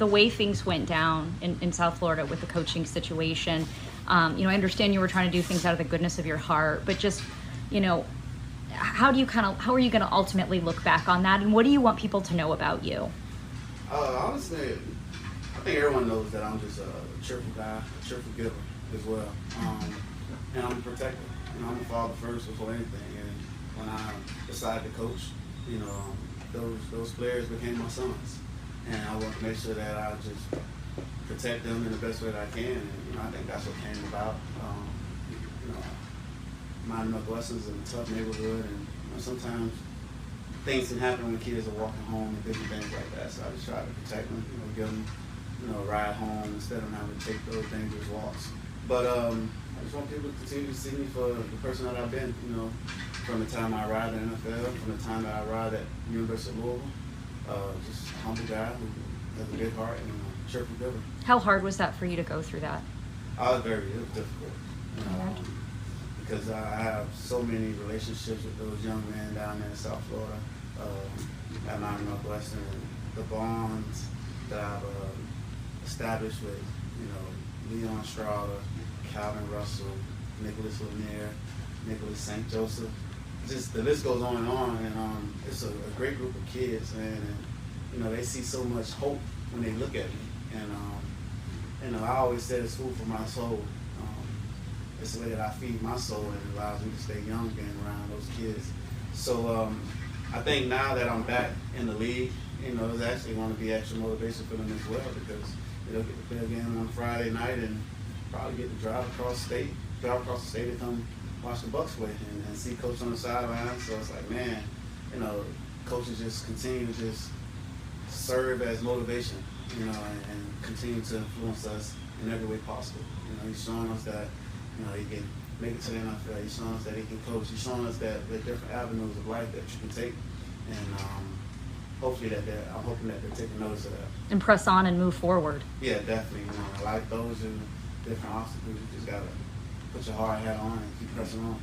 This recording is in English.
the way things went down in South Florida with the coaching situation, I understand you were trying to do things out of the goodness of your heart, but just, how are you going to ultimately look back on that, and what do you want people to know about you? Honestly, I think everyone knows that I'm just a cheerful guy, a cheerful giver as well, and I'm a protector. I'm a father first before anything, and when I decided to coach, those players became my sons, and I want to make sure that I just protect them in the best way that I can, and I think that's what came about. Minding my blessings in a tough neighborhood, and sometimes things can happen when kids are walking home and different things like that. So I just try to protect them, give them, a ride home instead of having to take those dangerous walks. But I just want people to continue to see me for the person that I've been. From the time I arrived in the NFL, from the time that I arrived at University of Louisville, just a humble guy who has a big heart and a cheerful giver. How hard was that for you to go through that? It was difficult. Because I have so many relationships with those young men down there in South Florida, at Mount Northwestern, and the bonds that I've established with, Leon Strada, Calvin Russell, Nicholas Lanier, Nicholas St. Joseph. Just the list goes on, and it's a great group of kids, man. And they see so much hope when they look at me, and I always said it's food for my soul. It's the way that I feed my soul, and it allows me to stay young being around those kids. So I think now that I'm back in the league, it's actually going to be extra motivation for them as well, because they'll get to play a game on Friday night and probably get to drive across the state to come watch the Bucks play and see Coach on the sideline. So it's like, man, coaches just continue to just serve as motivation, and continue to influence us in every way possible. He's showing us that he can make it to the NFL. He's showing us that he can coach. He's showing us that there are different avenues of life that you can take, and hopefully I'm hoping that they're taking notice of that. And press on and move forward. Yeah, definitely. Life throws you different obstacles. You just gotta put your hard hat on and keep pressing on.